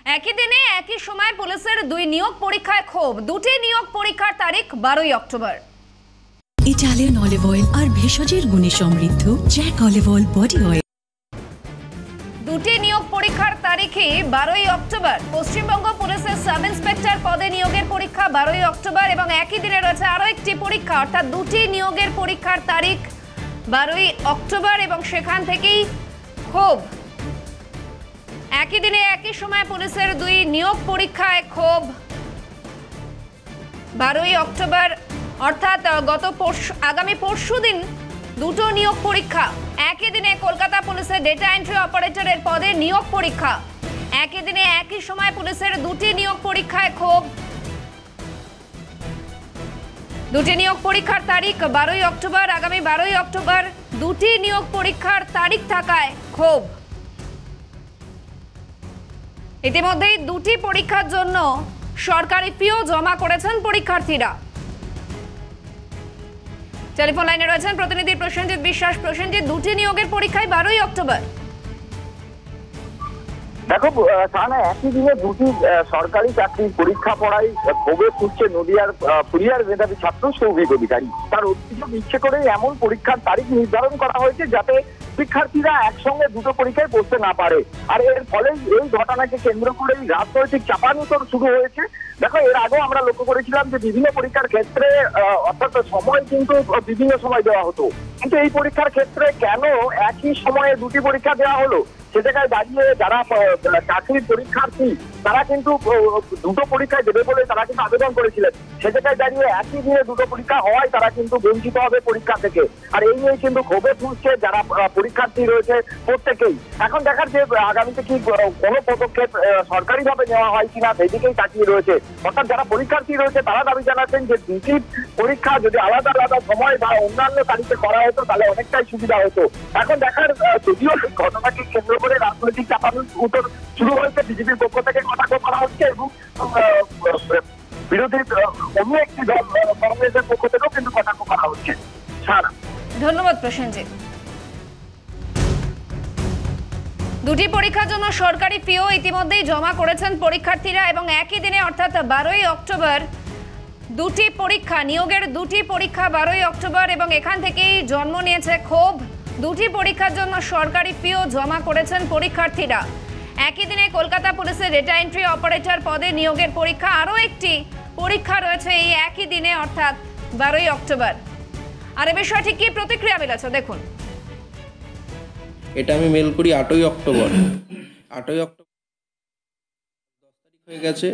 একই দিনে একই সময় পুলিশের দুই নিয়োগ পরীক্ষায় ক্ষোভ। দুটি নিয়োগ পরীক্ষার তারিখ 12ই অক্টোবর। ইটালিয়ান অলিভ অয়েল আর ভেষজের গুণে সমৃদ্ধ Jack olive oil body oil. দুটি নিয়োগ পরীক্ষার তারিখে 12ই অক্টোবর। পশ্চিমবঙ্গ পুলিশের সাব ইন্সপেক্টর পদে নিয়োগের পরীক্ষা 12ই অক্টোবর এবং একই দিনে রয়েছে আরও একটি পরীক্ষা, অর্থাৎ দুটি নিয়োগের পরীক্ষার তারিখ 12ই অক্টোবর এবং সেখান থেকেই ক্ষোভ। একই দিনে একই সময় পুলিশের দুই নিয়োগ পরীক্ষায় ক্ষোভ। 12ই অক্টোবর অর্থাৎ আগামী পরশু দিন দুটো নিয়োগ পরীক্ষা। একই দিনে কলকাতা পুলিশের ডেটা এন্ট্রি অপারেটরের পদে নিয়োগ পরীক্ষা। একই দিনে একই সময় পুলিশের দুটি নিয়োগ পরীক্ষায় ক্ষোভ। দুটি নিয়োগ পরীক্ষার তারিখ 12ই অক্টোবর। আগামী 12ই অক্টোবর দুটি নিয়োগ পরীক্ষার তারিখ থাকায় ক্ষোভ। ইতিমধ্যেই দুটি পরীক্ষার জন্য সরকারি ফিও জমা করেছেন পরীক্ষার্থীরা। টেলিফোন লাইনে রয়েছেন প্রতিনিধি প্রসেনজিৎ বিশ্বাস। প্রসেনজিৎ, দুটি নিয়োগের পরীক্ষায় 12ই অক্টোবর। দেখো সানা, একই দিনে দুটি সরকারি চাকরির পরীক্ষা পড়ায় ক্ষোভে ফুটছে নদিয়ার ফুলিয়ার মেধাবী ছাত্র সৌভিক অধিকারী। তার অভিযোগ, ইচ্ছে করে এমন পরীক্ষার তারিখ নির্ধারণ করা হয়েছে যাতে শিক্ষার্থীরা একসঙ্গে দুটো পরীক্ষায় বসতে না পারে। আর এর ফলে এই ঘটনাকে কেন্দ্র করে রাজনৈতিক চাপানুতর শুরু হয়েছে। দেখো, এর আগেও আমরা লক্ষ্য করেছিলাম যে বিভিন্ন পরীক্ষার ক্ষেত্রে অর্থাৎ সময় কিন্তু বিভিন্ন সময় দেওয়া হতো, কিন্তু এই পরীক্ষার ক্ষেত্রে কেন একই সময়ে দুটি পরীক্ষা দেওয়া হলো? সে জায়গায় দাঁড়িয়ে যারা চাকরির পরীক্ষার্থী তারা কিন্তু দুটো পরীক্ষায় দেবে বলে তারা কিন্তু আবেদন করেছিলেন। সে জায়গায় দাঁড়িয়ে একই দিনে দুটো পরীক্ষা হওয়ায় তারা কিন্তু বঞ্চিত হবে পরীক্ষা থেকে। আর এই নিয়ে কিন্তু ক্ষোভে ফুটছে যারা পরীক্ষার্থী রয়েছে প্রত্যেকেই। এখন দেখার যে আগামীতে কি কোনো পদক্ষেপ সরকারিভাবে নেওয়া হয় কিনা সেদিকেই তাকিয়ে রয়েছে। অর্থাৎ যারা পরীক্ষার্থী রয়েছে তারা দাবি জানাচ্ছেন যে দুটি পরীক্ষা যদি আলাদা আলাদা সময় বা অন্যান্য তারিখে করা হতো তাহলে অনেকটাই সুবিধা হতো। এখন দেখার, যদিও ঘটনাকে কেন্দ্র করে রাজনৈতিক চাপানুতর শুরু হয়েছে, বিজেপির পক্ষ থেকে কটাক্ষ করা হচ্ছে এবং বিরোধী অন্য একটি দল কংগ্রেসের পক্ষ থেকেও কিন্তু কটাক্ষ করা হচ্ছে। ধন্যবাদ প্রসেনজিৎ। দুটি পরীক্ষার জন্য সরকারি ফিও ইতিমধ্যেই জমা করেছেন পরীক্ষার্থীরা এবং একই দিনে অর্থাৎ 12ই অক্টোবর দুটি পরীক্ষা, নিয়োগের দুটি পরীক্ষা 12ই অক্টোবর এবং এখান থেকেই জন্ম নিয়েছে ক্ষোভ। দুটি পরীক্ষার জন্য সরকারি ফিও জমা করেছেন পরীক্ষার্থীরা। একই দিনে কলকাতা পুলিশের ডেটা এন্ট্রি অপারেটর পদে নিয়োগের পরীক্ষা। আরও একটি পরীক্ষা রয়েছে এই একই দিনে অর্থাৎ 12ই অক্টোবর। আর এ বিষয়ে ঠিক কি প্রতিক্রিয়া মিলেছে দেখুন। এটা আমি মেল করি 8ই অক্টোবর। 8ই অক্টোবর 10 তারিখ হয়ে গেছে।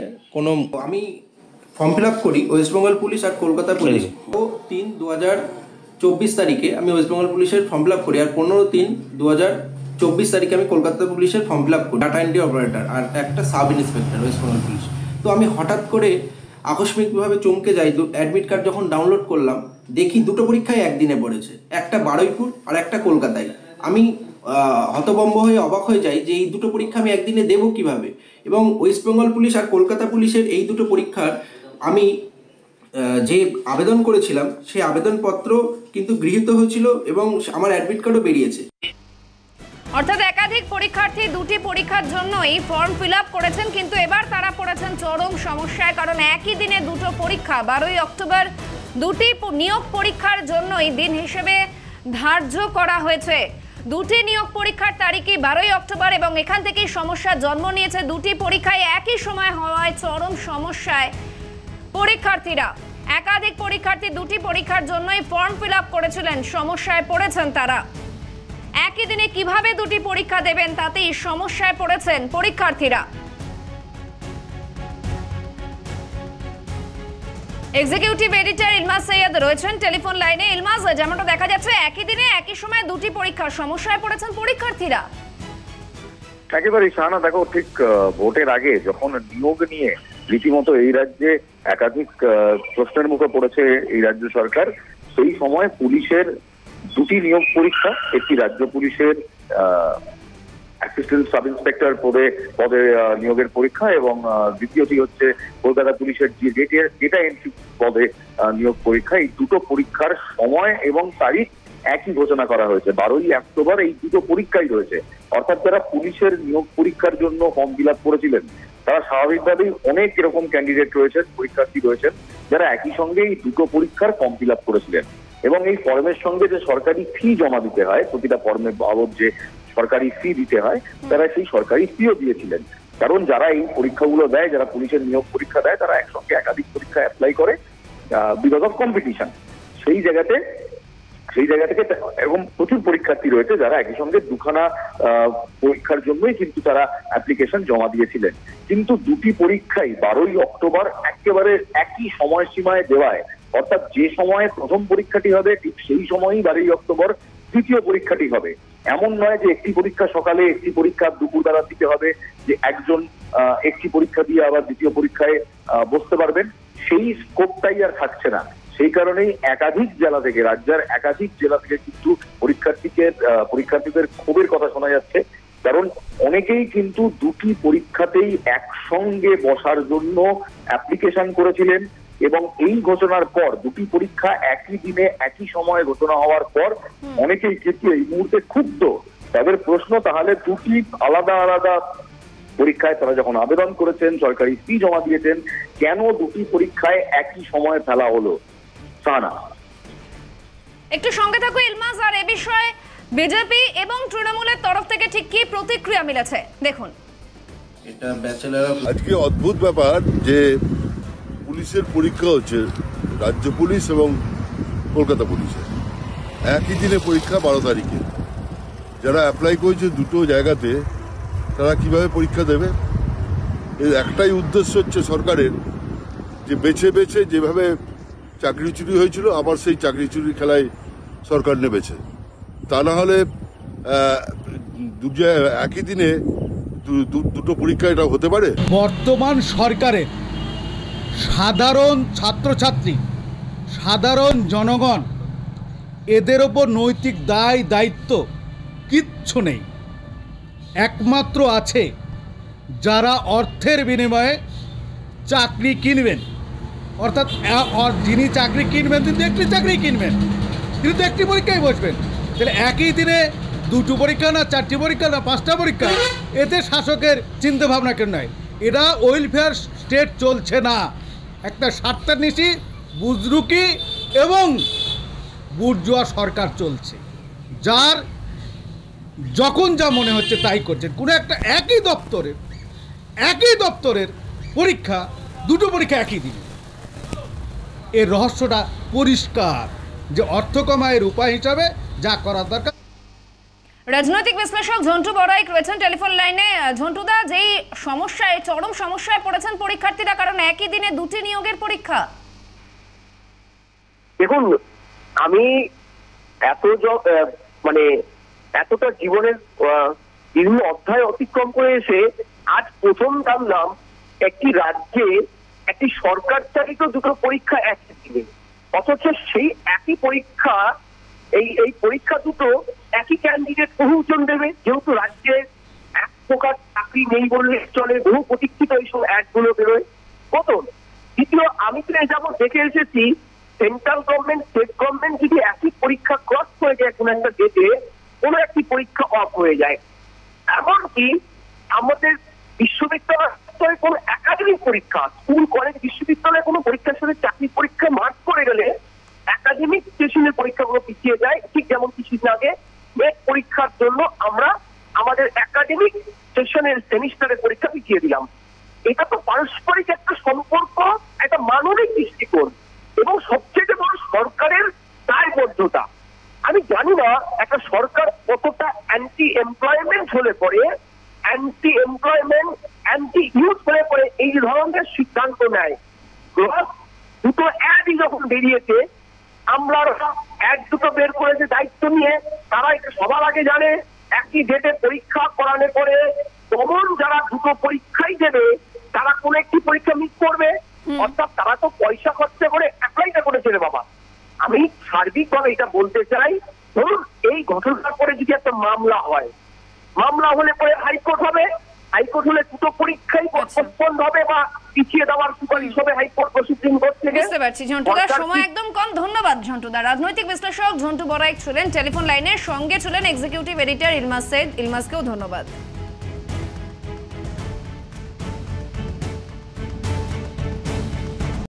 আমি ফর্ম ফিল আপ করি ওয়েস্টবেঙ্গল পুলিশ আর কলকাতা পুলিশ। 3/3/2024 তারিখে আমি ওয়েস্টবেঙ্গল পুলিশের ফর্ম ফিল আপ করি আর 15/3/2024 তারিখে আমি কলকাতা পুলিশের ফর্ম ফিল আপ করি, ডাটা এন্ট্রি অপারেটর আর একটা সাব ইন্সপেক্টর ওয়েস্টবেঙ্গল পুলিশ। তো আমি হঠাৎ করে আকস্মিকভাবে চমকে যাই। অ্যাডমিট কার্ড যখন ডাউনলোড করলাম দেখি দুটো পরীক্ষায় একদিনে পড়েছে, একটা বারুইপুর আর একটা কলকাতায়। আমি হতভম্ব হয়ে অবাক হয়ে যাই যে এই দুটো পরীক্ষা আমি একদিনে দেবো কিভাবে। এবং ওয়েস্ট বেঙ্গল পুলিশ আর কলকাতা পুলিশের এই দুটো পরীক্ষার আমি যে আবেদন করেছিলাম সেই আবেদনপত্র কিন্তু গৃহীত হয়েছিল এবং আমার অ্যাডমিট কার্ডও বেরিয়েছে। অর্থাৎ একাধিক পরীক্ষার্থী দুটি পরীক্ষার জন্যই ফর্ম ফিল আপ করেছেন, কিন্তু এবার তারা পড়েছেন চরম সমস্যায়, কারণ একই দিনে দুটো পরীক্ষা। 12ই অক্টোবর দুটি নিয়োগ পরীক্ষার জন্যই দিন হিসেবে ধার্য করা হয়েছে। দুটি নিয়োগ পরীক্ষার তারিখই 12ই অক্টোবর এবং এখান থেকেই সমস্যার জন্ম নিয়েছে। দুটি পরীক্ষায় একই সময় হওয়ায় চরম সমস্যায় পরীক্ষার্থীরা। একাধিক পরীক্ষার্থী দুটি পরীক্ষার জন্যই ফর্ম ফিল আপ করেছিলেন, সমস্যায় পড়েছেন তারা। একই দিনে কিভাবে দুটি পরীক্ষা দেবেন তাতেই সমস্যায় পড়েছেন পরীক্ষার্থীরা। এক্সিকিউটিভ এডিটর ইলমাজ সৈয়দ রয়েছেন টেলিফোন লাইনে। ইলমাজ, যেমনটা দেখা যাচ্ছে একই দিনে একই সময় দুটি পরীক্ষা, সমস্যায় পড়েছেন পরীক্ষার্থীরা। একেবারেই শাহানা, দেখো ঠিক ভোটের আগে যখন নিয়োগ নিয়ে রীতিমতো এই রাজ্যে একাধিক প্রশ্নের মুখে পড়েছে এই রাজ্য সরকার, সেই সময় পুলিশের দুটি নিয়োগ পরীক্ষা, একটি রাজ্য পুলিশের অ্যাসিস্ট্যান্ট সাব ইন্সপেক্টর পদে নিয়োগের পরীক্ষা এবং দ্বিতীয়টি হচ্ছে কলকাতা পুলিশের ডেটা এন্ট্রি পদে নিয়োগ পরীক্ষা। এই দুটো পরীক্ষার সময় এবং তারিখ একই ঘোষণা করা হয়েছে, 12ই অক্টোবর এই দুটো পরীক্ষাই রয়েছে। অর্থাৎ যারা পুলিশের নিয়োগ পরীক্ষার জন্য ফর্ম ফিল আপ করেছিলেন তারা স্বাভাবিকভাবেই অনেক এরকম ক্যান্ডিডেট রয়েছেন, পরীক্ষার্থী রয়েছেন যারা একই সঙ্গে এই দুটো পরীক্ষার ফর্ম ফিল আপ করেছিলেন এবং এই ফর্মের সঙ্গে যে সরকারি ফি জমা দিতে হয়, প্রতিটা ফর্মের বাবদ যে সরকারি ফি দিতে হয়, তারা সেই সরকারি ফিও দিয়েছিলেন। কারণ যারা এই পরীক্ষাগুলো দেয়, যারা পুলিশের নিয়োগ পরীক্ষা দেয়, তারা একসঙ্গে একাধিক পরীক্ষা অ্যাপ্লাই করে বিকজ অফ কম্পিটিশন। সেই জায়গা থেকে এরকম প্রচুর পরীক্ষার্থী রয়েছে যারা একই সঙ্গে দুখানা পরীক্ষার জন্যই কিন্তু তারা অ্যাপ্লিকেশন জমা দিয়েছিলেন। কিন্তু দুটি পরীক্ষাই 12ই অক্টোবর একেবারে একই সময়সীমায় দেওয়ায়, অর্থাৎ যে সময়ে প্রথম পরীক্ষাটি হবে ঠিক সেই সময়ই 12ই অক্টোবর দ্বিতীয় পরীক্ষাটি হবে। এমন নয় যে একটি পরীক্ষা সকালে, একটি পরীক্ষা দুপুরবেলা দিতে হবে, যে একজন একটি পরীক্ষা দিয়ে আবার দ্বিতীয় পরীক্ষায় বসতে পারবেন, সেই স্কোপটাই আর থাকছে না। সেই কারণেই একাধিক জেলা থেকে, রাজ্যের একাধিক জেলা থেকে কিন্তু পরীক্ষার্থীদের ক্ষোভের কথা শোনা যাচ্ছে। কারণ অনেকেই কিন্তু দুটি পরীক্ষাতেই একসঙ্গে বসার জন্য অ্যাপ্লিকেশন করেছিলেন এবং এই ঘোষণার পর, দুটি পরীক্ষা একই দিনে একই সময়ে ঘোষণা হওয়ার পর অনেকেই কিন্তু এই মুহূর্তে ক্ষুব্ধ। তাদের প্রশ্ন, তাহলে দুটি আলাদা আলাদা পরীক্ষায় তারা যখন আবেদন করেছেন, সরকারি ফি জমা দিয়েছেন, কেন দুটি পরীক্ষায় একই সময়ে ফেলা হলো? সানা, একটু সঙ্গে থাকো ইলমাস। আর এ বিষয়ে বিজেপি এবং তৃণমূলের তরফ থেকে ঠিক কি প্রতিক্রিয়া মিলেছে দেখুন। এটা ব্যাচেলর আজকে অদ্ভুত ব্যাপার যে পুলিশের পরীক্ষা হচ্ছে, রাজ্য পুলিশ এবং কলকাতা পুলিশের একই দিনে পরীক্ষা 12 তারিখে। যারা অ্যাপ্লাই করেছে দুটো জায়গাতে, তারা কিভাবে পরীক্ষা দেবে? এর একটাই উদ্দেশ্য হচ্ছে সরকারের, যে বেছে বেছে যেভাবে চাকরি চুরি হয়েছিল আবার সেই চাকরি চুরি খেলায় সরকার নেমেছে। তা না হলে একই দিনে দুটো পরীক্ষা এটা হতে পারে? বর্তমান সরকারের সাধারণ ছাত্রছাত্রী, সাধারণ জনগণ, এদের ওপর নৈতিক দায় দায়িত্ব কিচ্ছু নেই। একমাত্র আছে যারা অর্থের বিনিময়ে চাকরি কিনবেন, অর্থাৎ যিনি চাকরি কিনবেন তিনি একটি চাকরি কিনবেন, কিন্তু একটি পরীক্ষায় বসবেন। তাহলে একই দিনে দুটো পরীক্ষা না, চারটি পরীক্ষা না, 5টা পরীক্ষা, এতে শাসকের চিন্তাভাবনা কেন নয়? এটা ওয়েলফেয়ার স্টেট চলছে না, একটা স্বার্থান্বেষী, বুজরুকি এবং বুর্জোয়া সরকার চলছে, যার যখন যা মনে হচ্ছে তাই করছেন। কোনো একটা একই দপ্তরের পরীক্ষা, দুটো পরীক্ষা একই দিনে। এর রহস্যটা পরিষ্কার, যে অর্থ কামাইয়ের উপায় হিসাবে যা করার দরকার। রাজনৈতিক বিশ্লেষক ঝন্টু বড়াইক রয়েছেন টেলিফোন লাইনে। ঝন্টুদা, যেই সমস্যায়, চরম সমস্যায় পড়েছেন পরীক্ষার্থীরা, কারণ একই দিনে দুটি নিয়োগের পরীক্ষা। দেখুন, আমি এতটা জীবনের বিভিন্ন অধ্যায় অতিক্রম করে এসে আজ প্রথম জানলাম একটি রাজ্যে একটি সরকার চালিত দুটো পরীক্ষা একই দিনে, অথচ সেই একই পরীক্ষা, এই পরীক্ষা দুটো একই ক্যান্ডিডেট বহুজন দেবে। যেহেতু রাজ্যে এক প্রকার চাকরি নেই বললে চলে, বহু প্রতীক্ষিত এইসব অ্যাডগুলো বেরোয়। প্রথম। দ্বিতীয়, আমি তো যেমন দেখে এসেছি, সেন্ট্রাল গভর্নমেন্ট, স্টেট গভর্নমেন্ট যদি একই পরীক্ষা ক্রস হয়ে যায় কোনো একটা ডেটে, কোনো একটি পরীক্ষা অফ হয়ে যায়। এমনকি আমাদের বিশ্ববিদ্যালয়ে কোনো একাডেমিক পরীক্ষা, স্কুল, কলেজ, বিশ্ববিদ্যালয়ে কোনো পরীক্ষার সাথে চাকরি পরীক্ষা মার্চ করে গেলে একাডেমিক সেশনের পরীক্ষাগুলো পিছিয়ে যায়। ঠিক যেমন কিছুদিন আগে নেট পরীক্ষার জন্য আমরা আমাদের একাডেমিক সেশনের সেমিস্টারের পরীক্ষা পিছিয়ে দিলাম। এটা তো পারস্পরিক একটা সম্পর্ক, একটা মানবিক দৃষ্টিকোণ এবং সবচেয়ে বড় সরকারের দায়বদ্ধতা। আমি জানি না একটা সরকার কতটা অ্যান্টি এমপ্লয়মেন্ট হলে পরে, অ্যান্টি এমপ্লয়মেন্ট, অ্যান্টি ইউথ হলে পরে এই ধরনের সিদ্ধান্ত নেয়। দুটো অ্যাডই যখন বেরিয়েছে, আমরা অ্যাড দুটো বের করেছে দায়িত্ব নিয়ে, তারা এটা সবার আগে জানে একই ডেটে পরীক্ষা করানোর পরে কমন যারা দুটো পরীক্ষাই দেবে তারা কোন একটি পরীক্ষা মিস করবে। অর্থাৎ তারা তো পয়সা খরচা করে অ্যাপ্লাইটা করেছে রে বাবা। আমি সার্বিকভাবে এটা বলতে চাই, ধরুন এই ঘটনার পরে যদি একটা মামলা হয়, মামলা হলে পরে হাইকোর্ট হবে, হাইকোর্ট হলে দুটো পরীক্ষাই আচ্ছা। পোস্টপোন্ড হবে বা পিছিয়ে দেওয়ার সুপারিশ হবে হাইকোর্ট ও সুপ্রিম কোর্ট থেকে। বুঝতে পারছি ঝন্টুদার, সময় একদম কম। ধন্যবাদ ঝন্টুদা। রাজনৈতিক বিশ্লেষক ঝন্টু বড়াইক ছিলেন টেলিফোন লাইনের, সঙ্গে ছিলেন এক্সিকিউটিভ এডিটর ইলমাস সৈয়দ। ইলমাসকেও ধন্যবাদ।